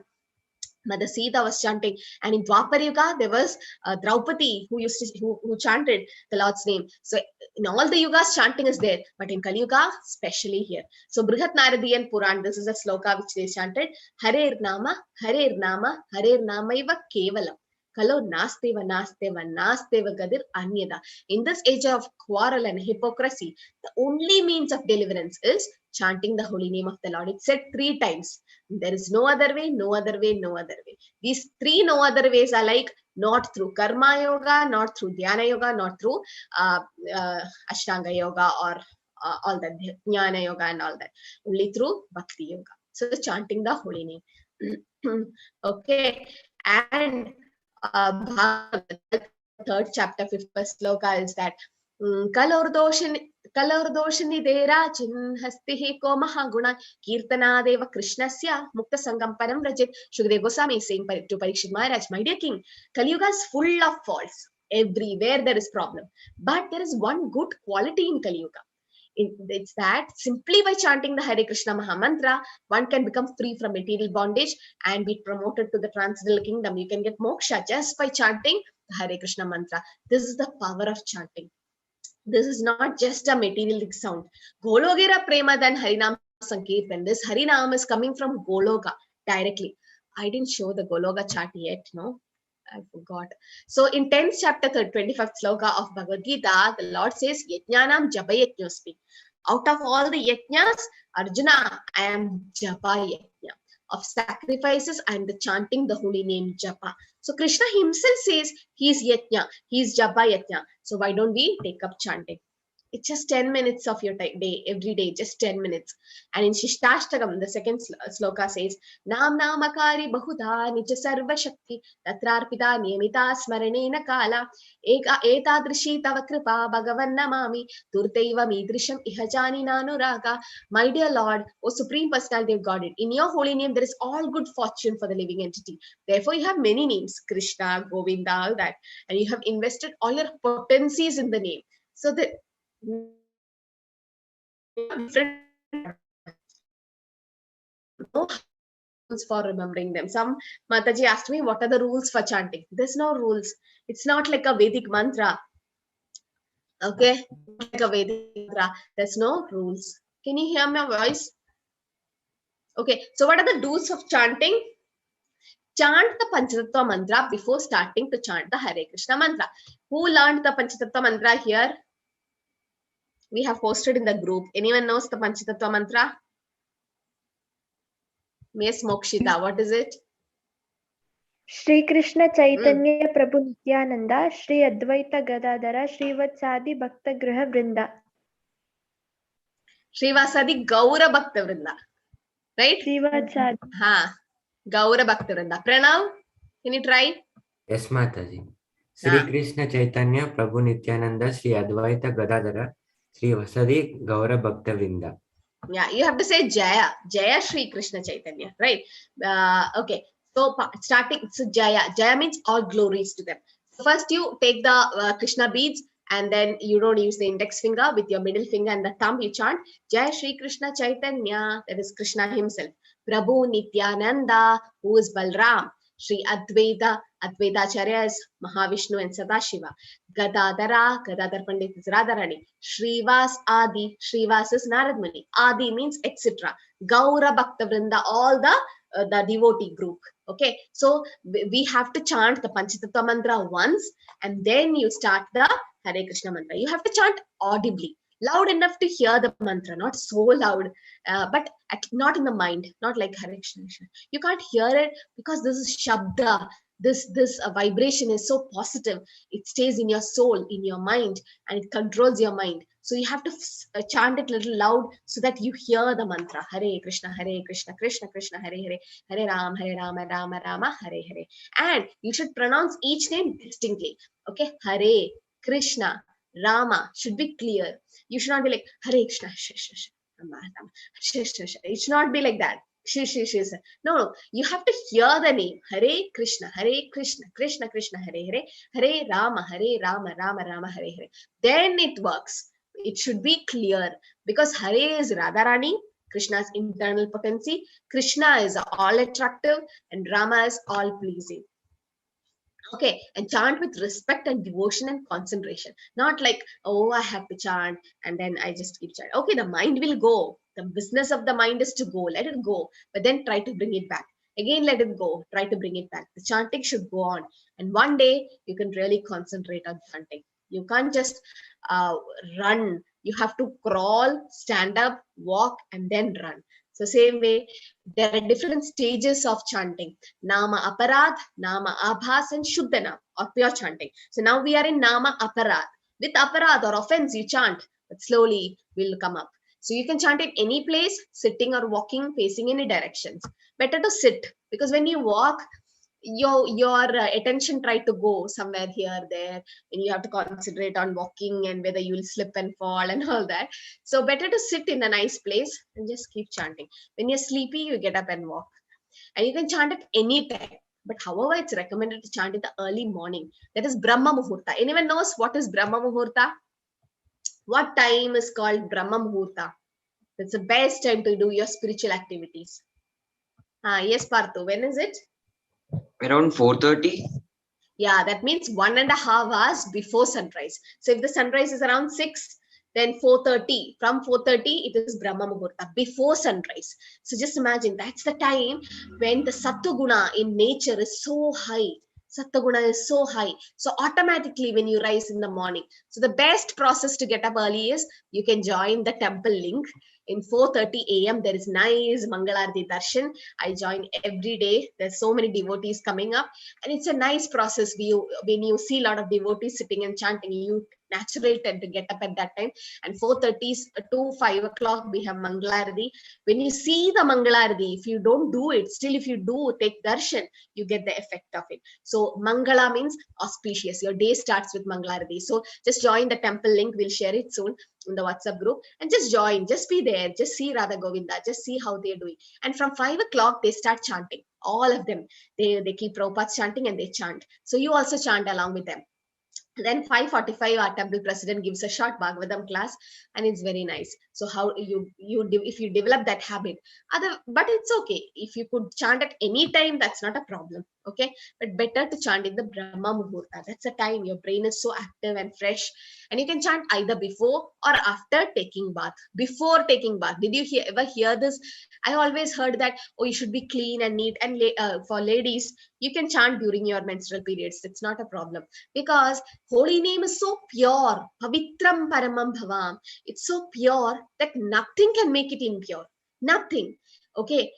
Mother Sita was chanting, and in Dwapar Yuga there was Draupadi who chanted the Lord's name. So in all the yugas, chanting is there, but in Kali Yuga, especially here. So Brihat Naradiyan Puran, this is a sloka which they chanted: Hare Nama, Hare Nama, Hare Namaiva Kevalam. Kalo nasteva nasteva nasteva gadir anyada. In this age of quarrel and hypocrisy, the only means of deliverance is chanting the holy name of the Lord. It's said 3 times. There is no other way, no other way, no other way. These 3 no other ways are like not through Karma Yoga, not through Dhyana Yoga, not through Ashtanga Yoga or all that, Jnana Yoga and all that. Only through Bhakti Yoga. So chanting the holy name. Okay. And Bhagavad, 3rd chapter, 5th sloka is that Kalordoshan Nidera Hasti Ko Mahaguna Kirtanadeva Krishnasya Mukta Sangam Param Rajit. Shukdev Goswami is saying to Parikshit Maharaj, my dear king, Kali Yuga is full of faults. Everywhere there is problem. But there is one good quality in Kali Yuga. It's that simply by chanting the Hare Krishna mahä-mantra, one can become free from material bondage and be promoted to the transcendental kingdom. You can get moksha just by chanting the Hare Krishna mantra. This is the power of chanting. This is not just a materialistic sound. Gologera prema than Harinam Sankirtan. This Harinam is coming from Gologa directly. I didn't show the Gologa chart yet, no? I forgot. So in 10th chapter, 25th sloka of Bhagavad Gita, the Lord says, Yajnanam Japa Yajñosmi. Out of all the yajnas, Arjuna, I am Japa Yajna. Of sacrifices, I am the chanting the holy name Japa. So Krishna himself says he is Yajna, he is Japa Yajna. So why don't we take up chanting? It's just 10 minutes of your day, every day, just 10 minutes. And in Shishtashtagam, the 2nd sloka says, Nam Namakari Bahuda Nicha Sarva Shakti Tatrarpita Niyamita Smaranena Kala Etadrishi Tava Kripa Bhagavan Namami Turtaiva Midrisham Ihajani Nanuraga. My dear Lord, O Supreme Personality of Godhead, in your holy name there is all good fortune for the living entity. Therefore you have many names, Krishna, Govinda, all that. And you have invested all your potencies in the name. So that different rules for remembering them. Some Mataji asked me, what are the rules for chanting? There's no rules. It's not like a Vedic mantra. Okay, like a Vedic mantra. There's no rules. Can you hear my voice? Okay, so what are the do's of chanting? Chant the panca-tattva mantra before starting to chant the Hare Krishna mantra. Who learned the panca-tattva mantra here? We have posted in the group. Anyone knows the panca-tattva mantra? Miss Mokshita, what is it? Shri Krishna Chaitanya Prabhu Nityananda, Shri Advaita Gadadhara, Shri Vatsadi Bhakta Griha Vrinda. Srivasadi Gaura Bhakta Vrinda. Right? Shri Vatsadi. Ha. Gaura Bhakta Vrinda. Pranav, can you try? Yes, Mataji. Sri Ah. Krishna Chaitanya Prabhu Nityananda Sri Advaita Gadadhara Sri Vasadi Gaura Bhakta Vrinda. Yeah, you have to say Jaya. Jaya Shri Krishna Chaitanya, right? Okay. So starting, so Jaya. Jaya means all glories to them. So first you take the Krishna beads, and then you don't use the index finger. With your middle finger and the thumb, you chant Jaya Shri Krishna Chaitanya. That is Krishna himself. Prabhu Nityananda, who is Balram. Shri Advaita. Advaitacharya is Mahavishnu and Sadashiva. Gadadhara, Gadadhar Pandit is Radharani. Shrivas Adi, Shrivas is Narad Muni. Adi means etc. Gaura Bhakta Vrinda, all the devotee group. Okay, so we have to chant the panca-tattva mantra once, and then you start the Hare Krishna mantra. You have to chant audibly, loud enough to hear the mantra, not so loud, but not in the mind, not like Hare Krishna. You can't hear it because this is Shabda. This vibration is so positive. It stays in your soul, in your mind, and it controls your mind. So you have to chant it a little loud so that you hear the mantra. Hare Krishna, Krishna Krishna, Hare Hare, Hare Rama, Rama Rama, Hare Hare. And you should pronounce each name distinctly. Okay, Hare Krishna, Rama should be clear. You should not be like Hare Krishna, Rama, Rama, it should not be like that. No, you have to hear the name. Hare Krishna, Krishna Krishna, Hare Hare, Hare Rama, Rama Rama, Hare Hare. Then it works. It should be clear, because Hare is Radharani, Krishna's internal potency. Krishna is all attractive, and Rama is all pleasing. Okay, and chant with respect and devotion and concentration. Not like, oh, I have to chant and then I just keep chanting. Okay, the mind will go. The business of the mind is to go. Let it go. But then try to bring it back. Again, let it go. Try to bring it back. The chanting should go on. And one day, you can really concentrate on chanting. You can't just run. You have to crawl, stand up, walk, and then run. So same way, there are different stages of chanting. Nama Aparad, Nama Abhas, and Shuddhana, or pure chanting. So now we are in Nama Aparad. With Aparad or offense, you chant, but slowly will come up. So you can chant in any place, sitting or walking, facing any directions. Better to sit, because when you walk, your attention try to go somewhere here, there, and you have to concentrate on walking and whether you will slip and fall and all that. So better to sit in a nice place and just keep chanting. When you're sleepy, you get up and walk. And you can chant at any time. But however, it's recommended to chant in the early morning. That is Brahma Muhurta. Anyone knows what is Brahma Muhurta? What time is called Brahma Muhurta? That's the best time to do your spiritual activities. Yes, Parthu, when is it? Around 4:30. Yeah, that means 1.5 hours before sunrise. So if the sunrise is around 6, then 4:30. From 4:30, it is Brahma Muhurta, before sunrise. So just imagine, that's the time when the Sattva-guna in nature is so high. Sattva-guna is so high. So automatically when you rise in the morning. So the best process to get up early is you can join the temple link. In 4:30 a.m. there is nice Mangalarti darshan. I join every day. There's so many devotees coming up, and it's a nice process. When you see a lot of devotees sitting and chanting, you naturally tend to get up at that time. And 4:30 to 5 o'clock we have Mangalarti. When you see the Mangalarti, if you don't do it, still if you do take darshan, you get the effect of it. So Mangala means auspicious. Your day starts with Mangalarti. So just join the temple link. We'll share it soon in the WhatsApp group, and just join, just be there, just see Radha Govinda, just see how they're doing. And from 5 o'clock they start chanting, all of them. They keep Prabhupada chanting and they chant. So you also chant along with them. Then 5:45 our temple president gives a short Bhagavatam class, and it's very nice. So how if you develop that habit, but it's okay if you could chant at any time, that's not a problem. Okay, but better to chant in the Brahma Muhurta. That's the time your brain is so active and fresh, and you can chant either before or after taking bath. Before taking bath, did you ever hear this? I always heard that, oh, you should be clean and neat, and for ladies you can chant during your menstrual periods. It's not a problem, because holy name is so pure. Pavitram paramam bhavam. It's so pure that nothing can make it impure. Nothing. Okay,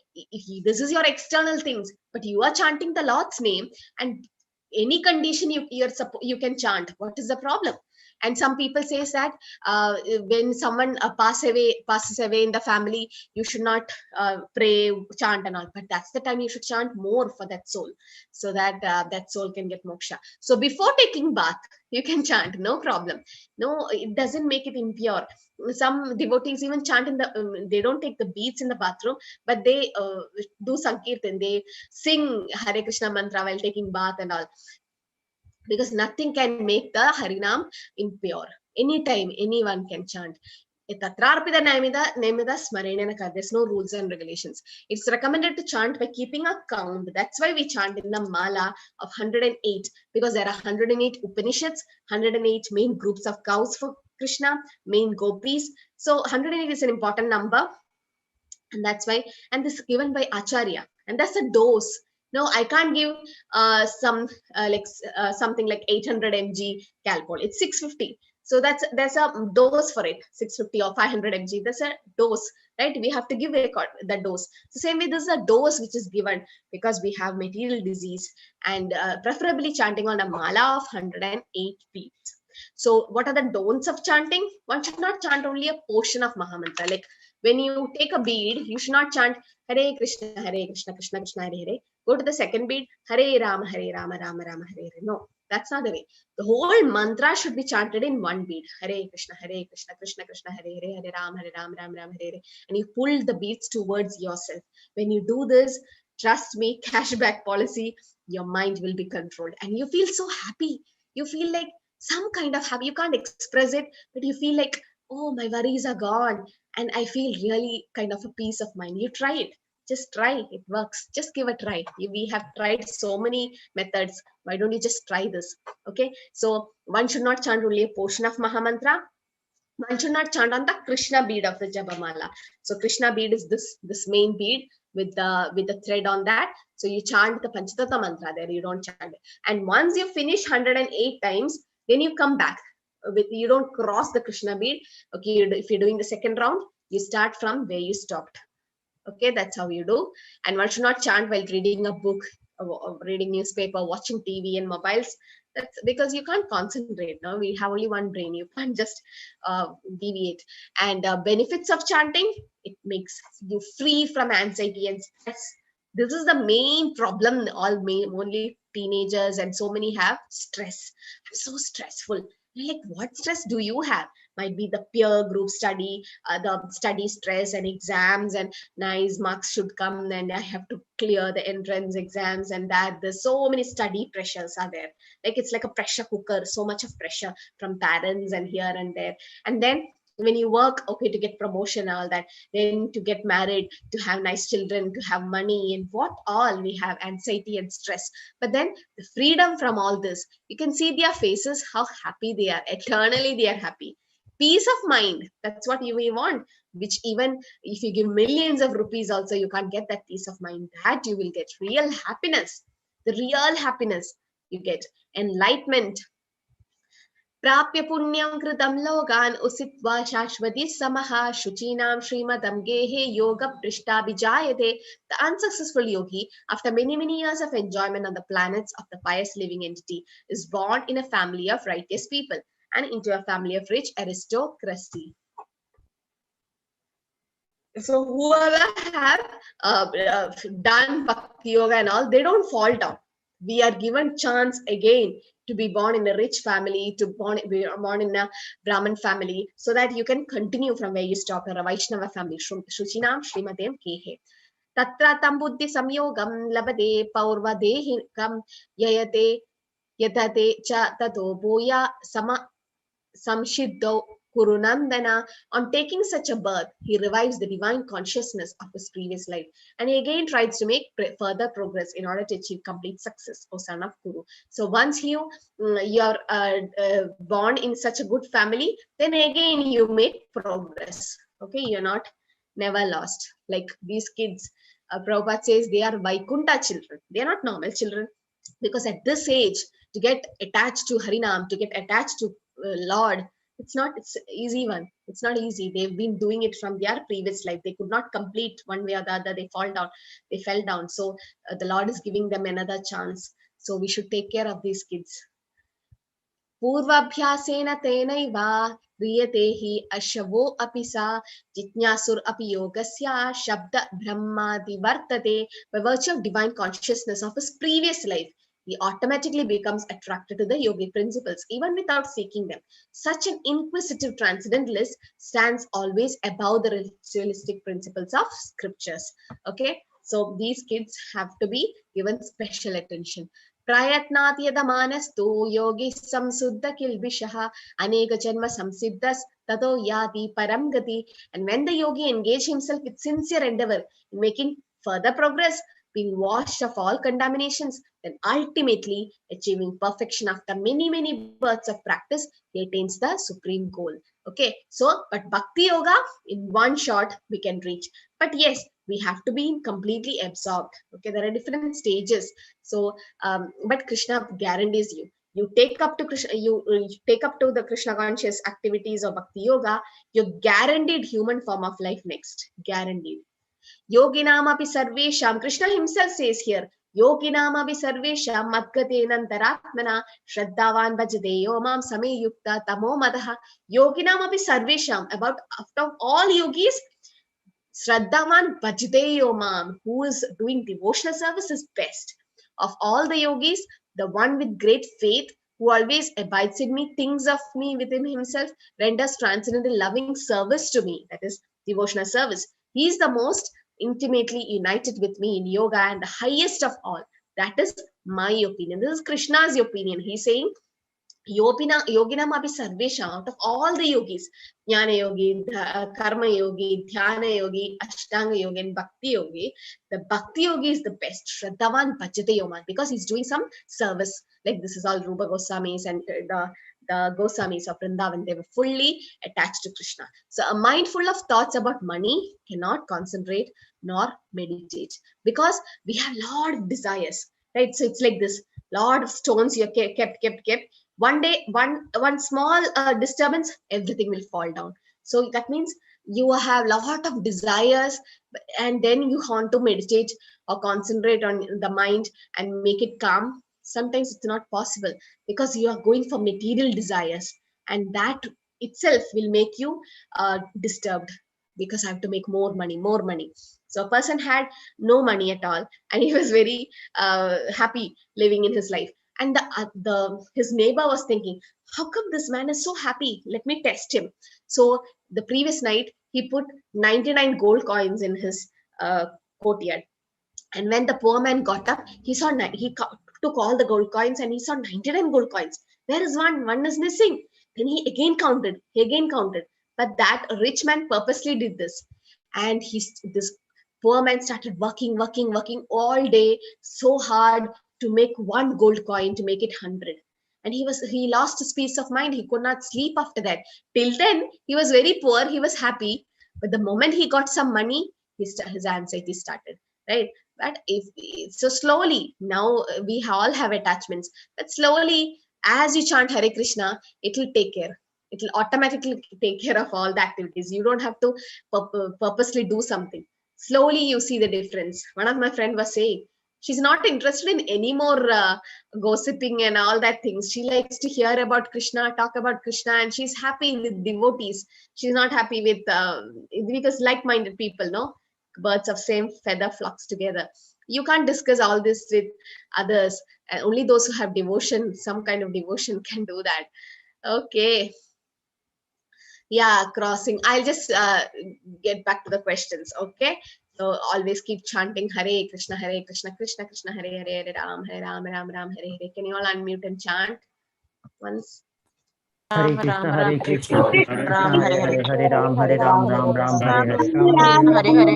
this is your external things, but you are chanting the Lord's name, and any condition you can chant. What is the problem? And some people says that when someone passes away in the family, you should not pray, chant and all. But that's the time you should chant more for that soul, so that that soul can get moksha. So before taking bath, you can chant, no problem. No, it doesn't make it impure. Some devotees even chant in the, they don't take the beads in the bathroom, but they do Sankirtan, they sing Hare Krishna mantra while taking bath and all. Because nothing can make the Harinam impure. Anytime, anyone can chant. There's no rules and regulations. It's recommended to chant by keeping a count. That's why we chant in the mala of 108, because there are 108 Upanishads, 108 main groups of cows for Krishna, main gopis. So 108 is an important number, and that's why. And this is given by Acharya, and that's a dose. No, I can't give something like 800 mg Calpol. It's 650. So there's a dose for it, 650 or 500 mg. There's a dose, right? We have to give the dose. So same way, this is a dose which is given because we have material disease, and preferably chanting on a mala of 108 beads. So what are the don'ts of chanting? One should not chant only a portion of mahä-mantra. Like when you take a bead, you should not chant Hare Krishna, Krishna Krishna, Hare Hare. Go to the second bead, Hare Rama, Rama Rama, Hare Hare. No, that's not the way. The whole mantra should be chanted in one bead. Hare Krishna, Krishna Krishna, Hare Hare, Hare Rama, Rama Rama, Hare Hare. And you pull the beads towards yourself. When you do this, trust me, cashback policy, your mind will be controlled. And you feel so happy. You feel like some kind of happy. You can't express it, but you feel like, oh, my worries are gone. And I feel really kind of a peace of mind. You try it. Just try. It works. Just give a try. We have tried so many methods. Why don't you just try this? Okay. So one should not chant only a portion of mahä-mantra. One should not chant on the Krishna bead of the Japa mala. So Krishna bead is this main bead with the thread on that. So you chant the panca-tattva mantra there. You don't chant it. And once you finish 108 times, then you come back. You don't cross the Krishna bead. Okay. If you're doing the second round, you start from where you stopped. Okay, that's how you do. And one should not chant while reading a book, or reading newspaper, watching TV and mobiles. That's because you can't concentrate. No, we have only one brain. You can't just deviate. And benefits of chanting: it makes you free from anxiety and stress. This is the main problem. Only teenagers and so many have stress. I'm so stressful. Like, what stress do you have? Might be the peer group study, the study stress and exams, and nice marks should come, and I have to clear the entrance exams, and that there's so many study pressures are there. Like it's like a pressure cooker, so much of pressure from parents and here and there. And then when you work, okay, to get promotion, all that, then to get married, to have nice children, to have money, and what all, we have anxiety and stress. But then the freedom from all this, you can see their faces, how happy they are. Eternally they are happy. Peace of mind, that's what you may want, which even if you give millions of rupees also, you can't get that peace of mind. That you will get real happiness. The real happiness you get. Enlightenment. Prapya punyam kritam logan usitva shashvati samaha shuchinam srimadam gehe yoga prishta vijayate. The unsuccessful yogi, after many years of enjoyment on the planets of the pious living entity, is born in a family of righteous people and into a family of rich aristocracy. So whoever have done Bhakti Yoga and all, they don't fall down. We are given chance again to be born in a rich family, to be born in a Brahmin family, so that you can continue from where you stop, or a Vaishnava family. Shuchinam Srimadem Kehe. Tatra tam buddhi samyogam labade paurvadehikam yayate yadate cha tato boya samshiddho kurunandana. On taking such a birth, he revives the divine consciousness of his previous life, and he again tries to make further progress in order to achieve complete success, O son of Kuru. So once you are born in such a good family, then again you make progress. Okay, you're not never lost. Like these kids, Prabhupada says they are Vaikuntha children. They are not normal children, because at this age, to get attached to Harinam, to get attached to Lord, it's easy one. It's not easy. They've been doing it from their previous life. They could not complete one way or the other. They fell down. So the Lord is giving them another chance. So we should take care of these kids. Purvabhyasena tenaiva riyate hi ashavo apisa jitnyasur api yogasya shabda brahmadi vartate. By virtue of divine consciousness of his previous life, he automatically becomes attracted to the yogic principles, even without seeking them. Such an inquisitive transcendentalist stands always above the ritualistic principles of scriptures. Okay, so these kids have to be given special attention. Prayatnat yadamanastu yogi samsuddha kilbishaha aneka janma samsiddhas tato yati param gati. And when the yogi engage himself with sincere endeavor in making further progress, being washed of all contaminations, then ultimately achieving perfection after many births of practice, he attains the supreme goal. Okay, so but Bhakti Yoga in one shot we can reach. But yes, we have to be completely absorbed. Okay, there are different stages. So, but Krishna guarantees you. You take up to Krishna, you take up to the Krishna conscious activities of Bhakti Yoga, you're guaranteed human form of life next. Guaranteed. Yoginam api sarvesham, Krishna himself says here, Yoginam api sarvesham madgatenantaratmana shraddhavan bhajadeyo mam same yukta tamo madaha. Yoginam api sarvesham, about after all yogis, Shraddhavan bhajadeyo mam, who is doing devotional service is best. Of all the yogis, the one with great faith, who always abides in me, thinks of me within himself, renders transcendental loving service to me, that is devotional service. He is the most intimately united with me in yoga and the highest of all. That is my opinion. This is Krishna's opinion. He's saying, Yoginam api sarvesha, out of all the yogis, Jnana yogi, Karma yogi, Dhyana yogi, Ashtanga yogi, and Bhakti yogi, the Bhakti yogi is the best. Shraddhavan bhajate yoman, because he's doing some service. Like this is all Rupa Goswamis and the Goswamis of Vrindavan, they were fully attached to Krishna. So a mind full of thoughts about money cannot concentrate nor meditate, because we have lot of desires, right? So it's like this, lot of stones you kept. One day, one small disturbance, everything will fall down. So that means you have lot of desires, and then you want to meditate or concentrate on the mind and make it calm. Sometimes it's not possible, because you are going for material desires, and that itself will make you disturbed, because I have to make more money. So a person had no money at all, and he was very happy living in his life. And his neighbor was thinking, how come this man is so happy? Let me test him. So the previous night, he put 99 gold coins in his courtyard. And when the poor man got up, he took all the gold coins, and he saw 99 gold coins. Where is one? One is missing. Then he again counted. But that rich man purposely did this. And this poor man started working all day, so hard, to make one gold coin, to make it 100. And he lost his peace of mind. He could not sleep after that. Till then, he was very poor. He was happy. But the moment he got some money, his anxiety started, right? But so slowly, now we all have attachments. But slowly, as you chant Hare Krishna, it will take care. It will automatically take care of all the activities. You don't have to purposely do something. Slowly, you see the difference. One of my friends was saying, she's not interested in any more gossiping and all that things. She likes to hear about Krishna, talk about Krishna, and she's happy with devotees. She's not happy with, because like-minded people, no? Birds of same feather flocks together. You can't discuss all this with others. And only those who have devotion, some kind of devotion, can do that. Okay. Yeah, crossing. I'll just get back to the questions, okay? So always keep chanting Hare Krishna, Krishna Krishna, Hare Hare, Hare Ram, Ram Ram, Hare Hare. Can you all unmute and chant once? Hare Krishna, Ram Hare Hare, Hare Ram, Ram Ram, Hare Hare. Ram Hare Hare,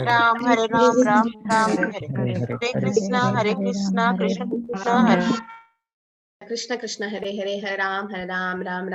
Ram Hare Ram, Ram Hare Hare. Hare Krishna, Krishna Krishna, Hare Krishna Krishna, Hare Hare, Hare Ram, Ram Ram.